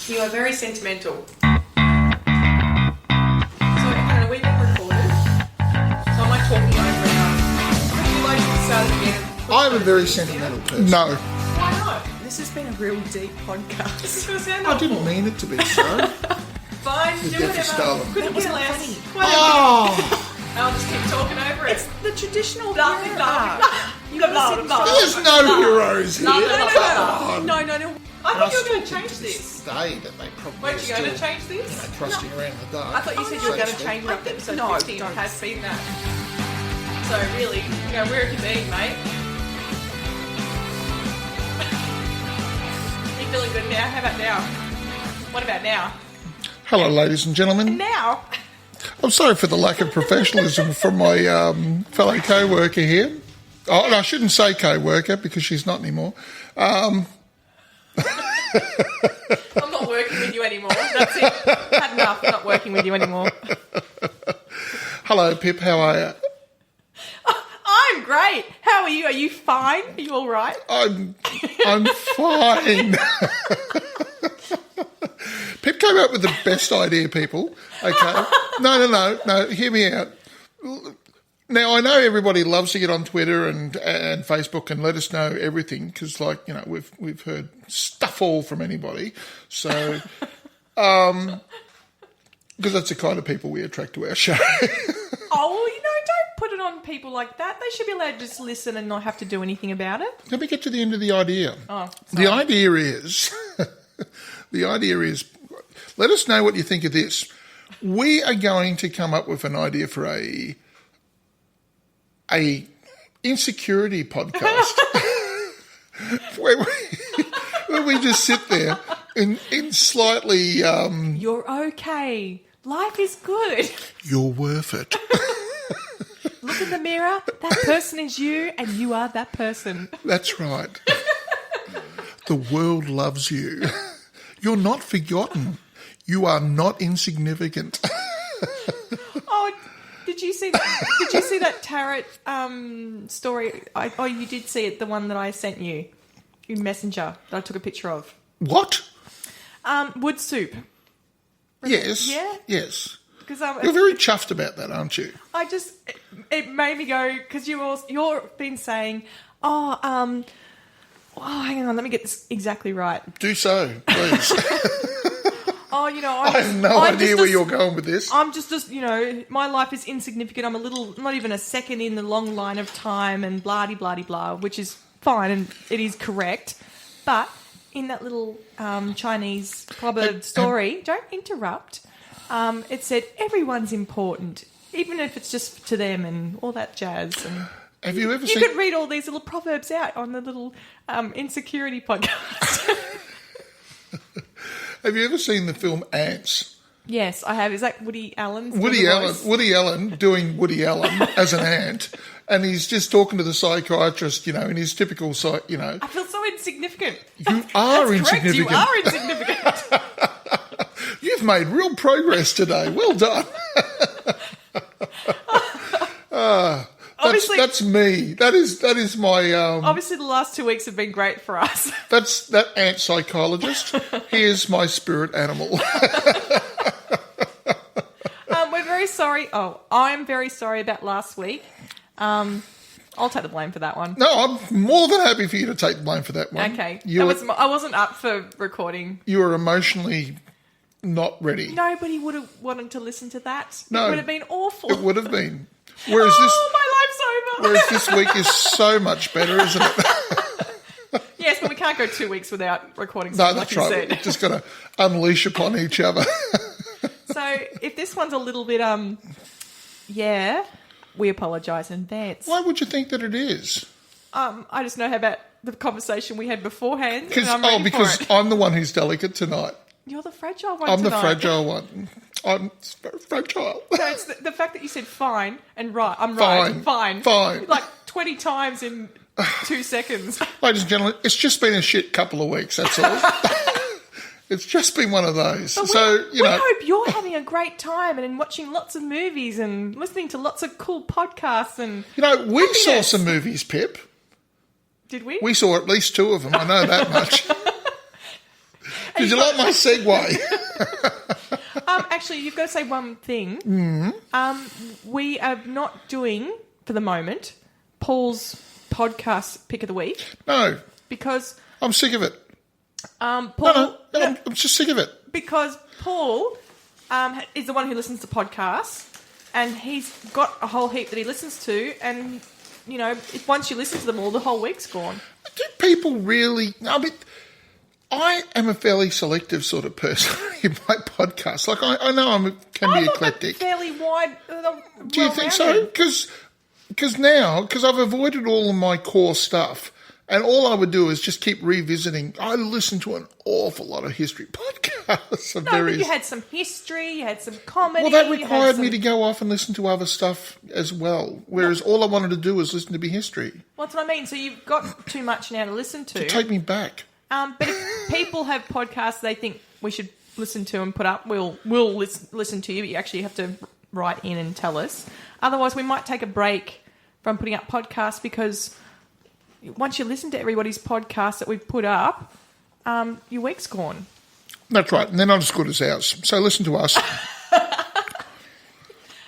You are very sentimental. So, Hannah, we've been recorded. So am I talking over now? Would you like to start again? I'm a very sentimental person. No. Why not? This has been a real deep podcast. This is going to sound I didn't mean it to be so. Fine, The do death of whatever. Stalin. Couldn't That get wasn't less. funny. Oh! I'll just keep talking over it. It's the traditional Blah, hero blah, arc. blah. You gotta sit Blah, There's no heroes here. No. I And thought you were going to change to this. this day that they probably Weren't are you going to still, change this? trusting around the dark. I thought you said you were going to change it up to episode 15. It has been that. So really, where have you been, mate? You feeling good now? How about now? What about now? Hello, ladies and gentlemen. Now? I'm sorry for the lack of professionalism from my fellow co-worker here. Oh, and I shouldn't say co-worker because she's not anymore. I'm not working with you anymore. That's it. Had enough. Not working with you anymore. Hello, Pip. How are you? I'm great. How are you? Are you fine? Are you all right? I'm fine. Pip came up with the best idea, people. Okay. No. Hear me out. Now, I know everybody loves to get on Twitter and Facebook and let us know everything because, we've heard stuff all from anybody. So, because that's the kind of people we attract to our show. Oh, don't put it on people like that. They should be allowed to just listen and not have to do anything about it. Let me get to the end of the idea. Oh, the idea is, let us know what you think of this. We are going to come up with an idea for a insecurity podcast where we just sit there in slightly you're okay. Life is good. You're worth it. Look in the mirror. That person is you, and you are that person. That's right. The world loves you. You're not forgotten. You are not insignificant. Oh, did you see that? Did you see that tarot story? You did see it. The one that I sent you in Messenger that I took a picture of. What? Wood soup. Yes. Yeah? Yes. Because You're very chuffed about that, aren't you? it made me go because you've been saying, hang on, let me get this exactly right. Do so, please. I have no idea where you're going with this. I'm just, my life is insignificant. I'm not even a second in the long line of time and blah-de-blah-de-blah, which is fine and it is correct. But in that little Chinese proverb story, don't interrupt, it said everyone's important, even if it's just to them and all that jazz. And have you ever you seen... could read all these little proverbs out on the little insecurity podcast. Have you ever seen the film Ants? Yes, I have. Is that Woody Allen's Woody Allen doing Woody Allen as an ant, and he's just talking to the psychiatrist, in his typical I feel so insignificant. You are That's correct, insignificant. you are insignificant. You've made real progress today. Well done. Obviously, that's me. That is my. Obviously, the last 2 weeks have been great for us. That's that ant psychologist. Here's my spirit animal. We're very sorry. Oh, I'm very sorry about last week. I'll take the blame for that one. No, I'm more than happy for you to take the blame for that one. Okay. I wasn't up for recording. You were emotionally not ready. Nobody would have wanted to listen to that. No. It would have been awful. It would have been. My life's over. Whereas this week is so much better, isn't it? Yes, but we can't go 2 weeks without recording No, something that's like you right. said. We're just got to unleash upon each other. So if this one's a little bit, we apologise in advance. Why would you think that it is? I just know how about the conversation we had beforehand. Because for it. I'm the one who's delicate tonight. You're the fragile one I'm tonight. the fragile one. I'm fragile. So it's the fact that you said fine and right. I'm Fine. right. Fine. Like 20 times in 2 seconds. Ladies and gentlemen, it's just been a shit couple of weeks, that's all. It's just been one of those. But we hope you're having a great time and watching lots of movies and listening to lots of cool podcasts and we saw some movies, Pip. Did we? We saw at least 2 of them. I know that much. Did you like my segue? Actually, you've got to say one thing. Mm-hmm. We are not doing, for the moment, Paul's podcast pick of the week. No. Because... I'm sick of it. Paul... No, I'm just sick of it. Because Paul is the one who listens to podcasts, and he's got a whole heap that he listens to, and, you know, once you listen to them all, the whole week's gone. Do people really... I mean, I am a fairly selective sort of person in my podcast. Like, I know I can be eclectic. Fairly wide... Do you think so? Because I've avoided all of my core stuff, and all I would do is just keep revisiting. I listen to an awful lot of history podcasts. But you had some history, you had some comedy. Well, that required me to go off and listen to other stuff as well, whereas all I wanted to do was listen to history. Well, that's what I mean. So you've got too much now to listen to. Take me back. But if people have podcasts they think we should listen to and put up, we'll listen to you, but you actually have to write in and tell us. Otherwise, we might take a break from putting up podcasts, because once you listen to everybody's podcast that we've put up, your week's gone. That's right, and they're not as good as ours. So listen to us.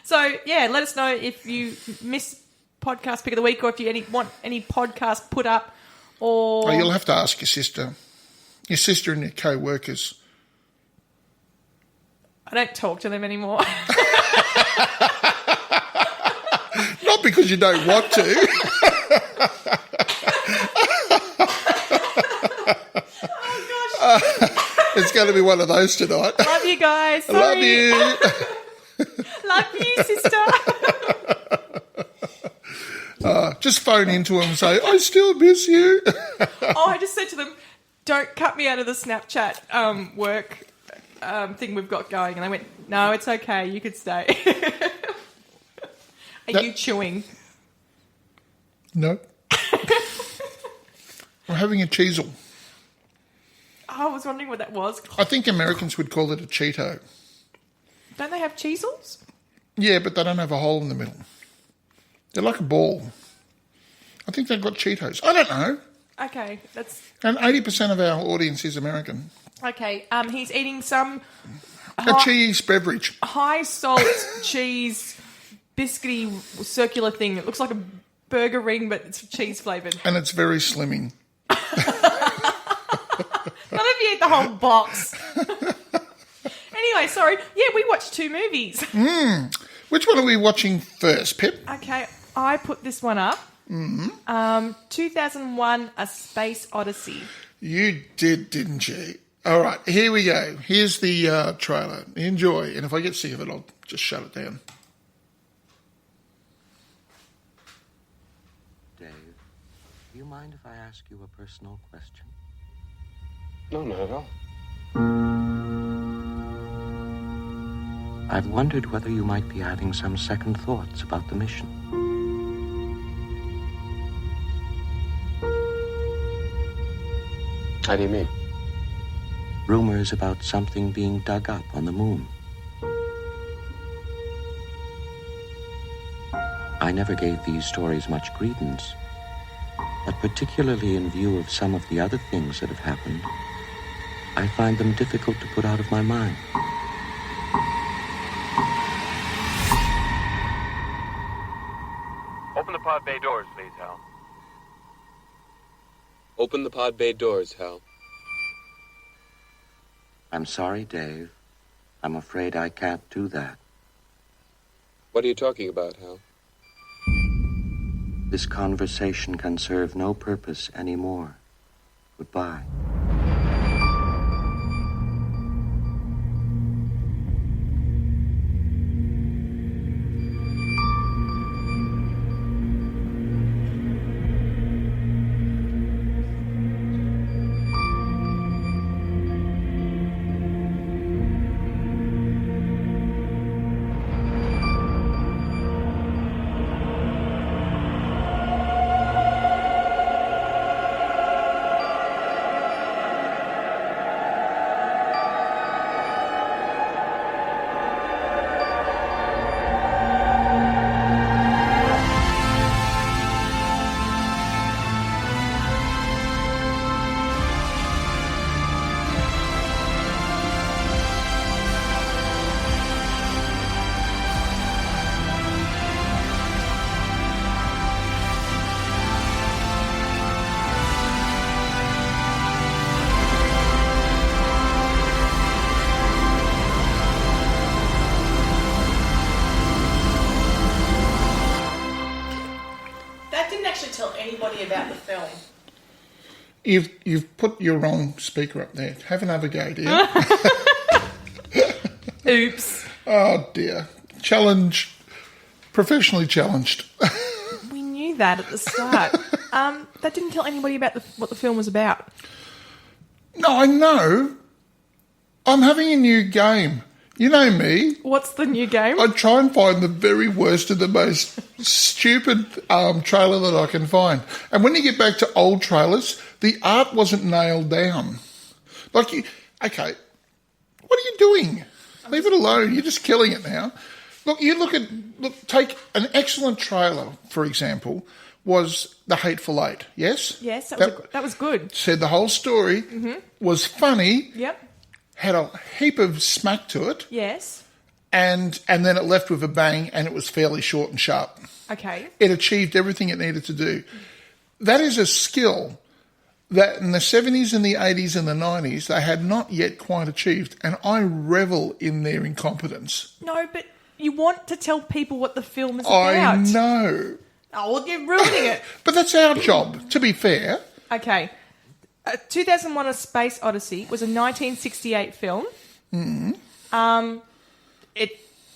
So, yeah, let us know if you miss podcast pick of the week, or if you want any podcast put up. Or... Oh, you'll have to ask your sister and your co-workers. I don't talk to them anymore. Not because you don't want to. It's going to be one of those tonight. Love you guys. Sorry. Love you. Love you, sister. Just phone into them and say, I still miss you. I just said to them, don't cut me out of the Snapchat work thing we've got going. And they went, no, it's okay. You could stay. Are you chewing? No. We're having a cheesel. I was wondering what that was. I think Americans would call it a Cheeto. Don't they have cheesels? Yeah, but they don't have a hole in the middle. They're like a ball. I think they've got Cheetos. I don't know. Okay, that's... And 80% of our audience is American. Okay, he's eating some... A cheese beverage. High-salt cheese biscuity circular thing. It looks like a burger ring, but it's cheese-flavoured. And it's very slimming. Not if you eat the whole box. Anyway, sorry. Yeah, we watched 2 movies. Which one are we watching first, Pip? Okay, I put this one up. 2001, A Space Odyssey. You did, didn't you? All right, here we go. Here's the trailer. Enjoy. And if I get sick of it, I'll just shut it down. Dave, do you mind if I ask you a personal question? No, not at all. I've wondered whether you might be having some second thoughts about the mission. How do you mean? Rumors about something being dug up on the moon. I never gave these stories much credence, but particularly in view of some of the other things that have happened, I find them difficult to put out of my mind. Open the pod bay doors, please, Hal. Open the pod bay doors, Hal. I'm sorry, Dave. I'm afraid I can't do that. What are you talking about, Hal? This conversation can serve no purpose anymore. Goodbye. anybody about the film? You've put your wrong speaker up there. Have another go, dear. Oops. Oh, dear. Challenge. Professionally challenged. We knew that at the start. That didn't tell anybody about what the film was about. No, I know. I'm having a new game. You know me. What's the new game? I try and find the very worst and the most stupid trailer that I can find. And when you get back to old trailers, the art wasn't nailed down. Okay, what are you doing? Leave it alone. You're just killing it now. Look, take an excellent trailer, for example, was The Hateful Eight, yes? Yes, that was good. Said the whole story, was funny, Yep. had a heap of smack to it, Yes. and then it left with a bang, and it was fairly short and sharp. Okay. It achieved everything it needed to do. That is a skill that in the 70s and the 80s and the 90s they had not yet quite achieved, and I revel in their incompetence. No, but you want to tell people what the film is I about. know. Oh, well, you're ruining it. But that's our job, to be fair. Okay. 2001: A Space Odyssey was a 1968 film. Mm-hmm.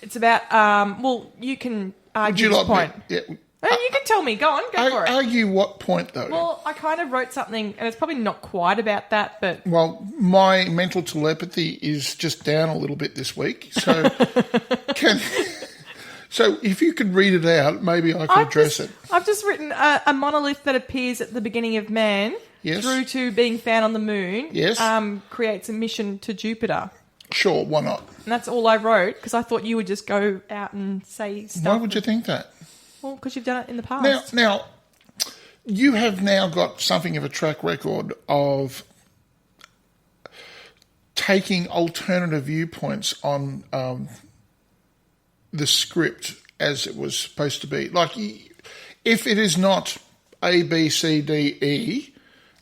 It's about, you can argue this point. Yeah. You can tell me. Go on. Go for it. Argue what point, though? Well, I kind of wrote something, and it's probably not quite about that, but... Well, my mental telepathy is just down a little bit this week, so so if you could read it out, maybe I could address it. I've just written a monolith that appears at the beginning of man through to being found on the moon. Yes. Creates a mission to Jupiter. Sure, why not? And that's all I wrote, because I thought you would just go out and say stuff. Why would you think that? Well, because you've done it in the past. Now, you have now got something of a track record of taking alternative viewpoints on the script as it was supposed to be. Like, if it is not A, B, C, D, E,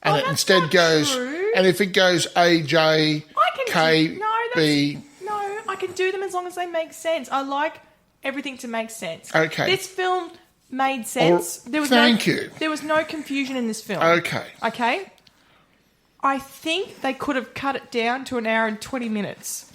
and it instead goes, true. And if it goes A, J, K, B... No, I can do them as long as they make sense. I like everything to make sense. Okay. This film made sense. Thank you. There was no confusion in this film. Okay. Okay? I think they could have cut it down to an hour and 20 minutes.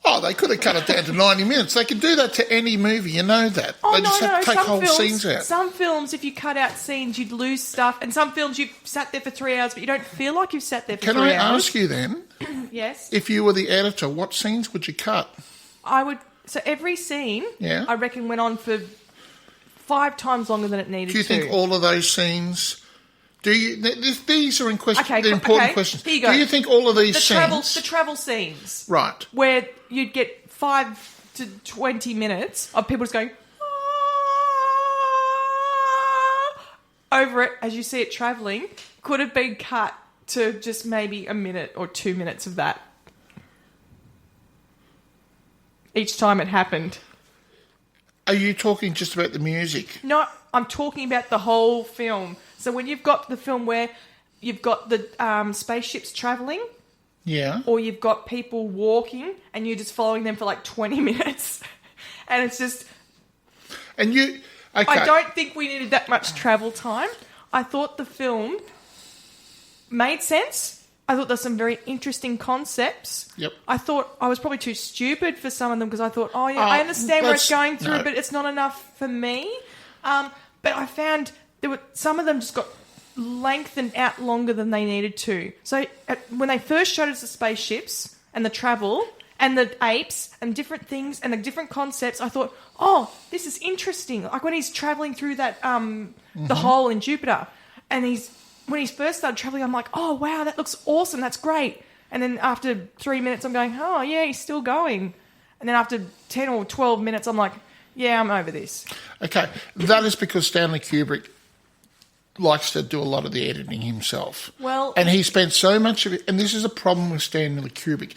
Oh, they could have cut it down to 90 minutes. They could do that to any movie, you know that. Oh, they just have to take some whole films, scenes out. Some films, if you cut out scenes, you'd lose stuff. And some films, you've sat there for 3 hours, but you don't feel like you've sat there for 3 hours. Can I ask you then, Yes. if you were the editor, what scenes would you cut? I would... So every scene, Yeah. I reckon, went on for 5 times longer than it needed to. Do you think all of those scenes... These are the important questions. Here you go. Do you think all of these scenes... The travel scenes. Right. Where you'd get 5 to 20 minutes of people just going... over it as you see it travelling, could have been cut to just maybe a minute or 2 minutes of that. Each time it happened. Are you talking just about the music? No, I'm talking about the whole film. So when you've got the film where you've got the spaceships travelling, Yeah. or you've got people walking and you're just following them for like 20 minutes, and it's just... And you... Okay. I don't think we needed that much travel time. I thought the film made sense. I thought there's some very interesting concepts. Yep. I thought I was probably too stupid for some of them because I thought, I understand where it's going through, but it's not enough for me. But I found some of them just got lengthened out longer than they needed to. So when they first showed us the spaceships and the travel and the apes and different things and the different concepts, I thought, oh, this is interesting. Like when he's travelling through that the hole in Jupiter, and when he first started travelling, I'm like, oh, wow, that looks awesome. That's great. And then after 3 minutes, I'm going, oh, yeah, he's still going. And then after 10 or 12 minutes, I'm like, yeah, I'm over this. Okay. That is because Stanley Kubrick likes to do a lot of the editing himself. Well... And he spent so much of it... And this is a problem with Stanley Kubrick.